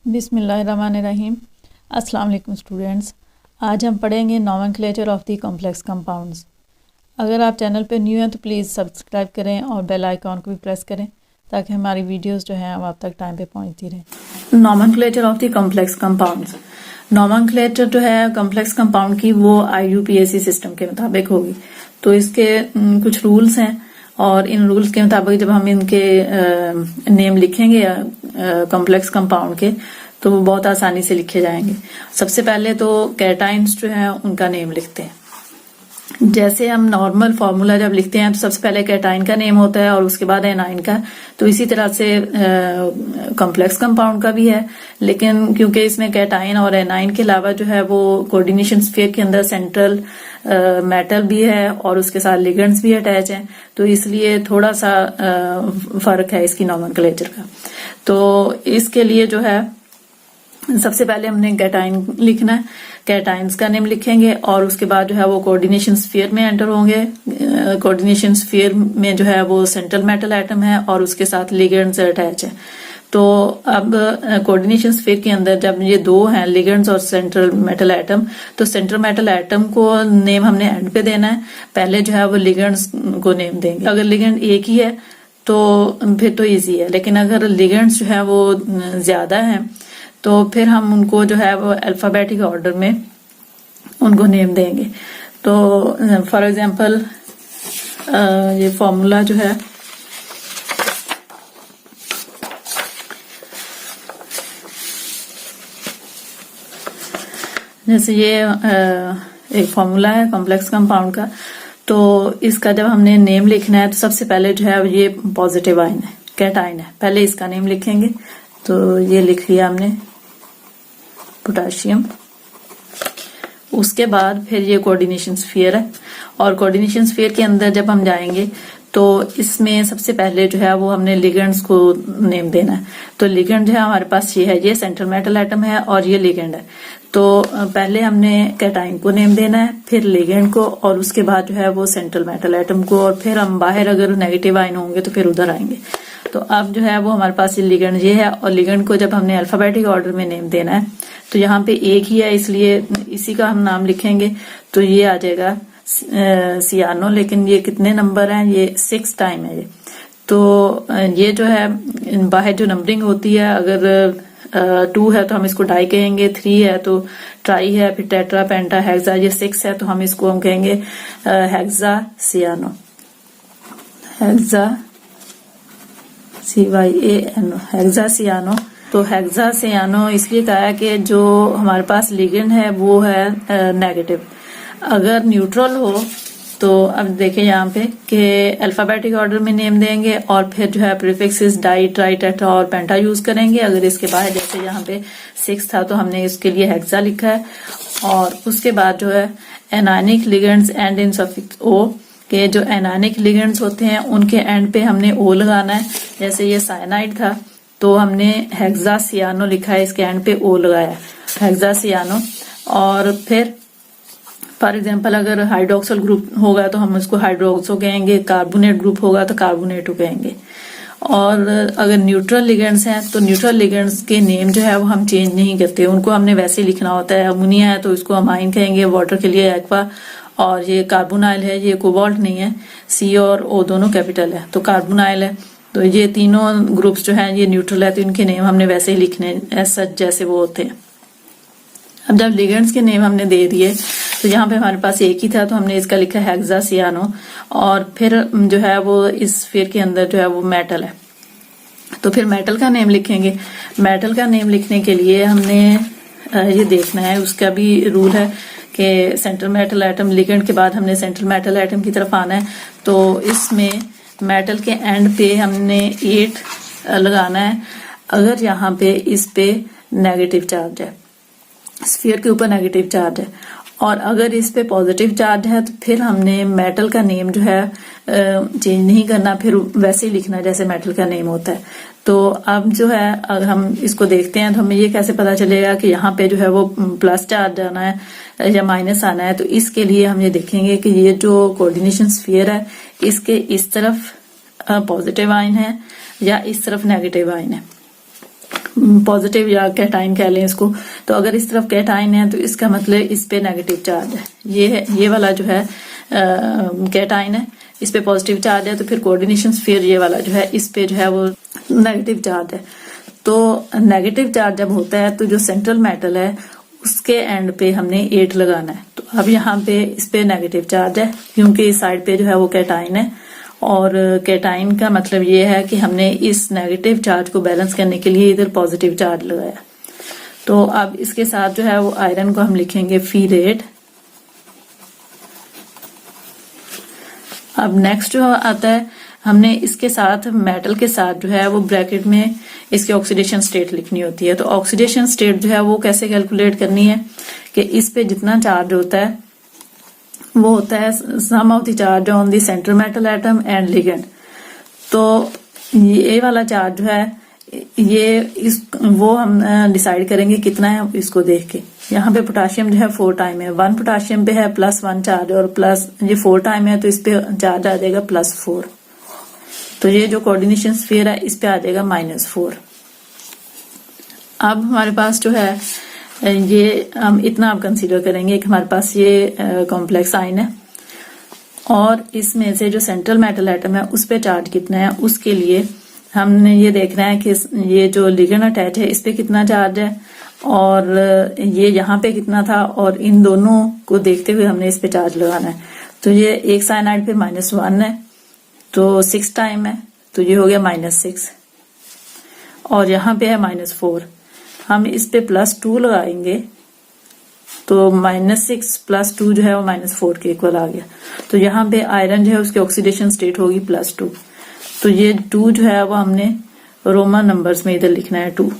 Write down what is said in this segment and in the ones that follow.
बिस्मिल्लाहिर्रहमानिर्रहीम। अस्सलाम वालेकुम स्टूडेंट्स। आज हम पढ़ेंगे nomenclature of the complex compounds. अगर आप चैनल पे न्यू हैं तो प्लीज़ सब्सक्राइब करें और बेल आइकॉन को भी प्रेस करें ताकि हमारी वीडियोस जो हैं वो आप तक टाइम पे पहुंचती रहें। Nomenclature of the complex compounds. Nomenclature जो है कॉम्प्लेक्स कंपाउंड की वो IUPAC सिस्टम के मुताबिक होगी। तो इसके कुछ रूल्स हैं और इन रूल्स के मुताबिक जब हम इनके नेम लिखेंगे कॉम्प्लेक्स कंपाउंड के तो वो बहुत आसानी से लिखे जाएंगे। सबसे पहले तो कैटाइन्स जो है उनका नेम लिखते हैं। जैसे हम नॉर्मल फार्मूला जब लिखते हैं तो सबसे पहले कैटाइन का नेम होता है और उसके बाद एनाइन का। तो इसी तरह से कॉम्प्लेक्स कंपाउंड का भी है, लेकिन क्योंकि इसमें कैटाइन और एनाइन के अलावा जो है वो कोऑर्डिनेशन स्फीयर के अंदर सेंट्रल मेटल भी है और उसके साथ लिगेंड्स भी अटैच हैं, तो इसलिए थोड़ा सा फर्क है इसकी नोमेनक्लेचर का। तो इसके लिए जो है सबसे पहले हमने कैटाइन लिखना है। कैटाइन्स का नेम लिखेंगे और उसके बाद जो है वो कोऑर्डिनेशन स्फीयर में एंटर होंगे। कोऑर्डिनेशन स्फीयर में जो है वो सेंट्रल मेटल एटम है और उसके साथ लिगेंड्स अटैच है। तो अब कोऑर्डिनेशन स्फीयर के अंदर जब ये दो हैं लिगेंड्स और सेंट्रल मेटल एटम, तो सेंट्रल मेटल एटम को नेम हमने एंड पे देना है। पहले जो है वो लिगेंड्स को नेम देंगे। अगर लिगेंड एक ही है तो फिर तो इजी है, लेकिन अगर लिगेंड्स जो है वो ज्यादा है तो फिर हम उनको जो है वो अल्फाबेटिक ऑर्डर में उनको नेम देंगे। तो फॉर एग्जांपल ये फॉर्मूला जो है जैसे ये एक फॉर्मूला है कॉम्प्लेक्स कंपाउंड का। तो इसका जब हमने नेम लिखना है तो सबसे पहले जो है ये पॉजिटिव आयन है, कैटाइन है। पहले इसका नेम लिखेंगे। तो ये लिख लिया हमने पोटाशियम। उसके बाद फिर ये कोऑर्डिनेशन स्फीयर है और कोऑर्डिनेशन स्फीयर के अंदर जब हम जाएंगे तो इसमें सबसे पहले जो है वो हमने लिगेंड्स को नेम देना है। तो लिगेंड जो है हमारे पास ये है, ये सेंट्रल मेटल एटम है और ये लिगेंड है। तो पहले हमने कैटाइन को नेम देना है, फिर लिगेंड को और उसके बाद जो है वो सेंट्रल मेटल एटम को, और फिर हम बाहर अगर नेगेटिव आयन होंगे तो फिर उधर आएंगे। तो अब जो है वो हमारे पास ये लिगेंड ये है और लिगेंड को जब हमने अल्फाबेटिक ऑर्डर में नेम देना है तो यहाँ पे एक ही है इसलिए इसी का हम नाम लिखेंगे। तो ये आ जाएगा सियानो, लेकिन ये कितने नंबर हैं, ये 6 टाइम है ये। तो ये जो है बाहर जो नंबरिंग होती है, अगर 2 है तो हम इसको डाई कहेंगे, 3 है तो ट्राई है, फिर टेट्रा पेंटा हेक्सा, ये 6 है तो हम इसको हम कहेंगे हेक्सा सियानो, हेक्सा CYANO, हेक्सा सियानो। तो हेक्सा सियानो इसलिए कहा है कि जो हमारे पास लिगेंड है वो है नेगेटिव। अगर न्यूट्रल हो तो अब देखिए यहाँ पे कि अल्फाबेटिक ऑर्डर में नेम देंगे और फिर जो है प्रीफिक्सेस डाई, ट्राई, टेट्रा और पेंटा यूज करेंगे। अगर इसके बाद जैसे यहाँ पे 6 था तो हमने इसके लिए हेक्सा लिखा है। और उसके बाद जो है anionic ligands and in suffix O के जो एनायनिक लिगेंड्स होते हैं उनके एंड पे हमने O लगाना है। जैसे ये साइनाइड था तो हमने हेक्सा सियानो लिखा है, इसके एंड पे O लगाया हेक्सा सियानो। और फिर फॉर एग्जांपल अगर हाइड्रोक्सल ग्रुप होगा तो हम उसको हाइड्रोक्सो कहेंगे, कार्बोनेट ग्रुप होगा तो कार्बोनेटो कहेंगे। और अगर न्यूट्रल लिगेंड्स हैं तो न्यूट्रल लिगेंड्स के नेम जो है वो हम चेंज नहीं करते, उनको हमने वैसे ही लिखना होता है। अमोनिया है तो इसको अमाइन कहेंगे, वाटर के लिए एक्वा, और ये कार्बोनाइल है, ये कोबाल्ट नहीं है, C और O दोनों कैपिटल है तो कार्बोनाइल है। तो ये तीनों ग्रुप्स जो हैं ये न्यूट्रल है तो इनके नेम हमने वैसे ही लिखने ऐसा जैसे वो होते हैं। अब जब लिगेंड्स के नेम हमने दे दिए तो यहाँ पे हमारे पास एक ही था तो हमने इसका लिखा हेक्सा सियानो। और फिर जो है वो इस स्फीयर के अंदर जो है वो मेटल है तो फिर मेटल का नेम लिखेंगे। मेटल का नेम लिखने के लिए हमने ये देखना है, उसका भी रूल है कि सेंट्रल मेटल एटम लिगेंड के बाद हमने सेंट्रल मेटल एटम की तरफ आना है। तो इसमें मेटल के एंड पे हमने 8 लगाना है अगर यहाँ पे इस पे नेगेटिव चार्ज है, स्फीयर के ऊपर नेगेटिव चार्ज है। और अगर इस पे पॉजिटिव चार्ज है तो फिर हमने मेटल का नेम जो है चेंज नहीं करना, फिर वैसे ही लिखना जैसे मेटल का नेम होता है। तो अब जो है अगर हम इसको देखते हैं तो हमें ये कैसे पता चलेगा कि यहाँ पे जो है वो प्लस चार्ज आना है या माइनस आना है। तो इसके लिए हम ये देखेंगे कि ये जो कोऑर्डिनेशन स्फीयर है इसके इस तरफ पॉजिटिव आयन है या इस तरफ नेगेटिव आयन है। पॉजिटिव या कैटाइन कह लें इसको। तो अगर इस तरफ कैटाइन है तो इसका मतलब इस पे नेगेटिव चार्ज है। ये वाला जो है कैटाइन है, इस पे पॉजिटिव चार्ज है, तो फिर कोऑर्डिनेशन स्फीयर ये वाला जो है इस पे जो है वो नेगेटिव चार्ज है। तो नेगेटिव चार्ज जब होता है तो जो सेंट्रल मेटल है उसके एंड पे हमने 8 लगाना है। तो अब यहाँ पे इस पे नेगेटिव चार्ज है क्योंकि इस साइड पे जो है वो कैटाइन है, और कैटाइन का मतलब ये है कि हमने इस नेगेटिव चार्ज को बैलेंस करने के लिए इधर पॉजिटिव चार्ज लगाया। तो अब इसके साथ जो है वो आयरन को हम लिखेंगे फीरेट। अब नेक्स्ट जो आता है, हमने इसके साथ मेटल के साथ जो है वो ब्रैकेट में इसकी ऑक्सीडेशन स्टेट लिखनी होती है। तो ऑक्सीडेशन स्टेट जो है वो कैसे कैलकुलेट करनी है कि इस पे जितना चार्ज होता है वो होता है sum of the charge on the centre metal atom and ligand. तो ये वाला चार्ज जो है वो हम डिसाइड करेंगे कितना है इसको देख के। यहाँ पे पोटाशियम जो है 4 टाइम है, 1 पोटाशियम पे है +1 चार्ज और प्लस ये 4 टाइम है तो इस पे चार्ज आ जाएगा +4। तो ये जो कोऑर्डिनेशन स्फीयर है इस पे आ जाएगा -4। अब हमारे पास जो है ये हम इतना अब कंसीडर करेंगे कि हमारे पास ये कॉम्प्लेक्स आयन है और इसमें से जो सेंट्रल मेटल एटम है उस पे चार्ज कितना है, उसके लिए हमने ये देखना है कि ये जो लिगेंड अटैच है इस पे कितना चार्ज है और ये यहाँ पे कितना था, और इन दोनों को देखते हुए हमने इस पे चार्ज लगाना है। तो ये एक साइनाइड पे -1 है तो 6 टाइम है, तो ये हो गया -6, और यहाँ पे है -4। हम इस पे +2 लगाएंगे तो -6 + 2 जो है वो -4 के इक्वल आ गया। तो यहाँ पे आयरन जो है उसकी ऑक्सीडेशन स्टेट होगी +2। तो ये 2 जो है वो हमने रोमन नंबर्स में इधर लिखना है 2।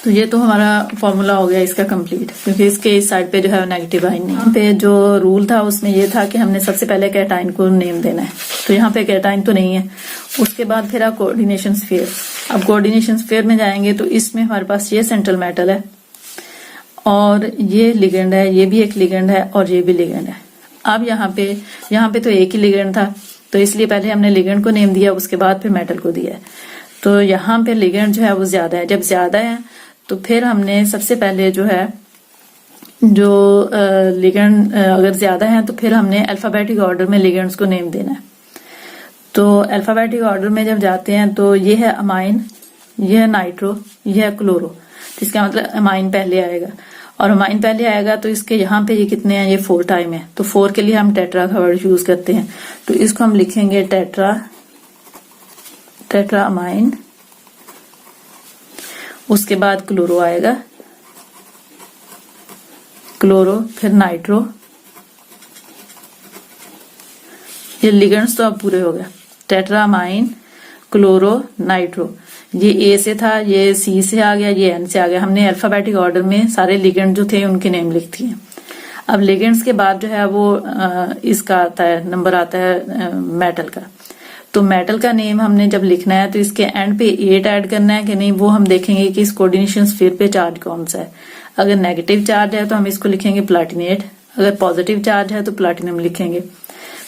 तो ये तो हमारा फॉर्मूला हो गया इसका कंप्लीट, क्योंकि इसके इस साइड पे जो है नेगेटिव आयन नहीं। यहाँ पे जो रूल था उसमें ये था कि हमने सबसे पहले कैटाइन को नेम देना है। तो यहाँ पे कैटाइन तो नहीं है। उसके बाद फिर आप कोऑर्डिनेशन स्फीयर। अब कोऑर्डिनेशन स्फीयर में जाएंगे तो इसमें हमारे पास ये सेंट्रल मेटल है और ये लिगेंड है, ये भी एक लिगेंड है और ये भी लिगेंड है। अब यहाँ पे तो एक ही लिगेंड था तो इसलिए पहले हमने लिगेंड को नेम दिया, उसके बाद फिर मेटल को दिया है। तो यहाँ पे लिगेंड जो है वो ज्यादा है। जब ज्यादा है तो फिर हमने सबसे पहले जो है जो लिगेंड अगर ज्यादा है तो फिर हमने अल्फाबेटिक ऑर्डर में लिगेंड्स को नेम देना है। तो अल्फाबेटिक ऑर्डर में जब जाते हैं तो ये है अमाइन, ये है नाइट्रो, ये है क्लोरो। तो इसका मतलब अमाइन पहले आएगा, और अमाइन पहले आएगा तो इसके यहाँ पे ये कितने हैं, ये 4 टाइम है। तो 4 के लिए हम टेट्रा का वर्ड यूज करते हैं। तो इसको हम लिखेंगे टेट्रा अमाइन। उसके बाद क्लोरो आएगा, क्लोरो, फिर नाइट्रो। ये लिगेंड्स तो अब पूरे हो गए, टेट्रामाइन, क्लोरो, नाइट्रो। ये ए से था, ये सी से आ गया, ये एन से आ गया। हमने अल्फाबेटिक ऑर्डर में सारे लिगेंड जो थे उनके नेम लिख दिए। अब लिगेंड्स के बाद जो है वो इसका आता है नंबर आता है मेटल का। तो मेटल का नेम हमने जब लिखना है तो इसके एंड पे 8 ऐड करना है कि नहीं, वो हम देखेंगे कि इस कोऑर्डिनेशन स्फीयर पे चार्ज कौन सा है। अगर नेगेटिव चार्ज है तो हम इसको लिखेंगे प्लाटिनेट, अगर पॉजिटिव चार्ज है तो प्लाटिनम लिखेंगे।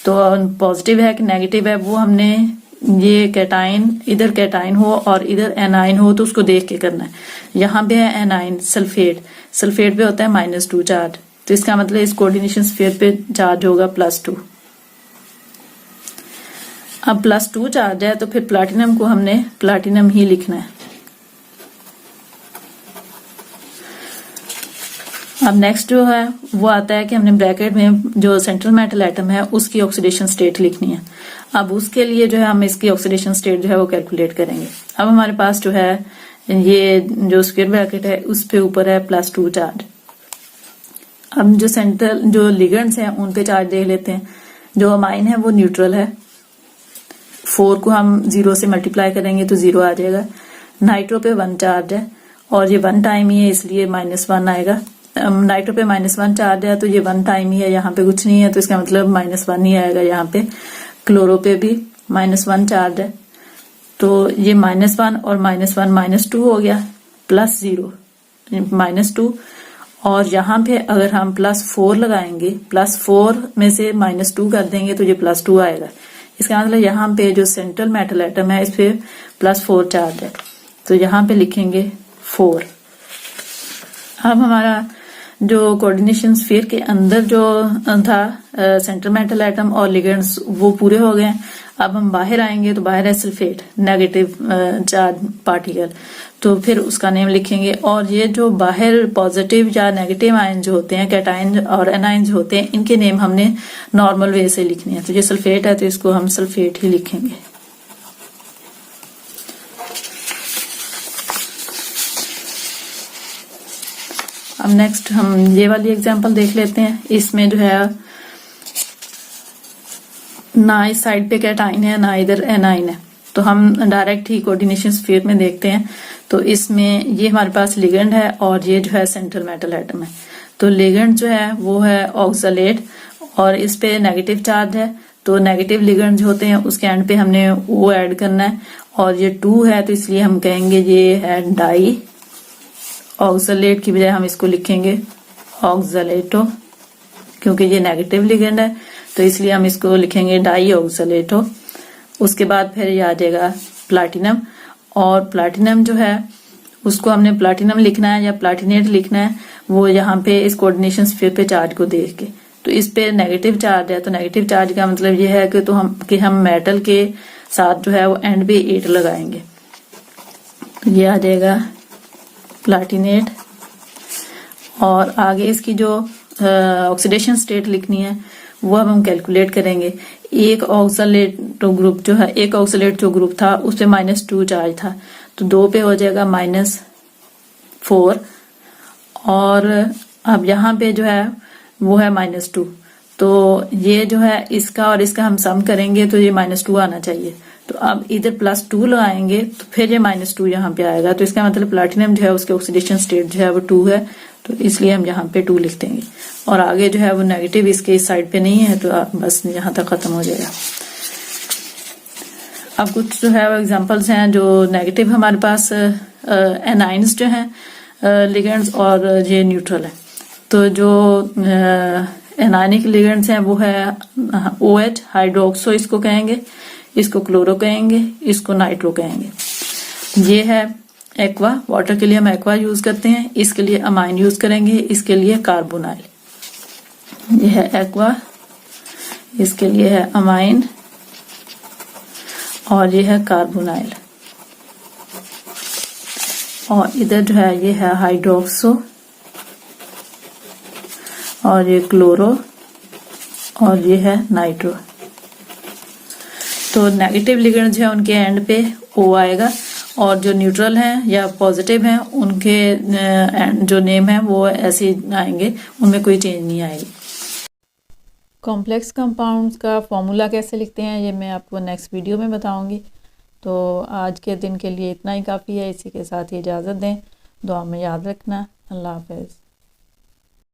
तो पॉजिटिव है कि नेगेटिव है वो हमने ये कैटाइन, इधर कैटाइन हो और इधर एनाइन हो तो उसको देख के करना है। यहाँ पे है एनाइन, सल्फेट पे होता है -2 चार्ज। तो इसका मतलब इस कोऑर्डिनेशन स्फीयर पे चार्ज होगा +2। अब +2 चार्ज है तो फिर प्लाटिनम को हमने प्लाटिनम ही लिखना है। अब नेक्स्ट जो है वो आता है कि हमने ब्रैकेट में जो सेंट्रल मेटल एटम है उसकी ऑक्सीडेशन स्टेट लिखनी है। अब उसके लिए जो है हम इसकी ऑक्सीडेशन स्टेट जो है वो कैलकुलेट करेंगे। अब हमारे पास जो है ये जो स्क्वायर ब्रैकेट है उस पे ऊपर है +2 चार्ज। अब जो सेंट्रल जो लिगेंड्स हैं उन पे चार्ज देख लेते हैं। जो अमाइन है वो न्यूट्रल है, 4 को हम 0 से मल्टीप्लाई करेंगे तो 0 आ जाएगा। नाइट्रो पे 1 चार्ज है और ये 1 टाइम ही है इसलिए -1 आएगा। नाइट्रो पे -1 चार्ज है तो ये 1 टाइम ही है, यहाँ पे कुछ नहीं है तो इसका मतलब -1 ही आएगा यहाँ पे। क्लोरो पे भी -1 चार्ज है तो ये -1 और -1 -2 हो गया, +0 -2। और यहाँ पे अगर हम +4 लगाएंगे, +4 में से -2 कर देंगे तो ये +2 आएगा। इसका मतलब यहाँ पे जो सेंट्रल मेटल एटम है इस पे +4 चार्ज है। तो यहाँ पे लिखेंगे 4। अब हमारा जो कोऑर्डिनेशन स्फीयर के अंदर जो था सेंटर मेटल एटम और लिगेंड्स वो पूरे हो गए। अब हम बाहर आएंगे तो बाहर है सल्फेट, नेगेटिव चार्ज पार्टिकल, तो फिर उसका नेम लिखेंगे। और ये जो बाहर पॉजिटिव या नेगेटिव आयन जो होते हैं, कैटायन और एनायन जो होते हैं, इनके नेम हमने नॉर्मल वे से लिखने हैं। तो ये सल्फेट है तो इसको हम सल्फेट ही लिखेंगे। अब नेक्स्ट हम ये वाली एग्जांपल देख लेते हैं। इसमें जो है ना इस साइड पे कैटायन है ना इधर एनायन है, तो हम डायरेक्ट ही कोऑर्डिनेशन स्फीयर में देखते हैं। तो इसमें ये हमारे पास लिगेंड है और ये जो है सेंट्रल मेटल एटम है। तो लिगेंड जो है वो है ऑक्सलेट और इस पे नेगेटिव चार्ज है, तो नेगेटिव लिगेंड जो होते हैं उसके एंड पे हमने वो ऐड करना है। और ये 2 है तो इसलिए हम कहेंगे ये है डाई ऑक्सलेट की बजाय हम इसको लिखेंगे ऑक्सलेटो, क्योंकि ये नेगेटिव लिगेंड है तो इसलिए हम इसको लिखेंगे डाई ऑक्सलेटो। उसके बाद फिर ये आ जाएगा प्लाटिनम, और प्लाटिनम जो है उसको हमने प्लाटिनम लिखना है या प्लाटिनेट लिखना है, वो यहाँ पे इस कोऑर्डिनेशन स्फीयर पे चार्ज को देख के। तो इस पे नेगेटिव चार्ज है, तो नेगेटिव चार्ज का मतलब ये है कि हम मेटल के साथ जो है वो एंड पे 8 लगाएंगे। तो ये आ जाएगा प्लाटिनेट। और आगे इसकी जो ऑक्सीडेशन स्टेट लिखनी है वो अब हम कैलकुलेट करेंगे। एक ऑक्सलेट ग्रुप जो है, एक ऑक्सलेट जो ग्रुप था उस पे -2 चार्ज था, तो 2 पे हो जाएगा -4। और अब यहाँ पे जो है वो है -2, तो ये जो है इसका और इसका हम सम करेंगे तो ये -2 आना चाहिए। तो अब इधर +2 लगाएंगे तो फिर ये -2 यहाँ पे आएगा, तो इसका मतलब प्लैटिनम जो है उसके ऑक्सीडेशन स्टेट जो है वो 2 है, तो इसलिए हम यहाँ पे 2 लिख देंगे। और आगे जो है वो नेगेटिव इसके इस साइड पे नहीं है, तो बस यहाँ तक खत्म हो जाएगा। अब कुछ जो है वो एग्जांपल्स हैं जो नेगेटिव हमारे पास एनाइंस जो हैं लिगेंड्स और ये न्यूट्रल है। तो जो एनायनिक लिगेंड्स हैं वो है OH हाइड्रोक्सो इसको कहेंगे, इसको क्लोरो कहेंगे, इसको नाइट्रो कहेंगे। ये है एक्वा, वाटर के लिए हम एक्वा यूज करते हैं, इसके लिए अमाइन यूज करेंगे, इसके लिए कार्बोनाइल। ये है एक्वा, इसके लिए है अमाइन और ये है कार्बोनाइल। और इधर जो है ये है हाइड्रोक्सो और ये क्लोरो और ये है नाइट्रो। तो नेगेटिव लिगेंड जो है उनके एंड पे O आएगा, और जो न्यूट्रल हैं या पॉजिटिव हैं उनके जो नेम है वो ऐसे आएंगे, उनमें कोई चेंज नहीं आएगी। कॉम्प्लेक्स कंपाउंड्स का फॉर्मूला कैसे लिखते हैं ये मैं आपको नेक्स्ट वीडियो में बताऊंगी। तो आज के दिन के लिए इतना ही काफ़ी है, इसी के साथ ही इजाज़त दें। दुआ में याद रखना। अल्लाह हाफ़िज़।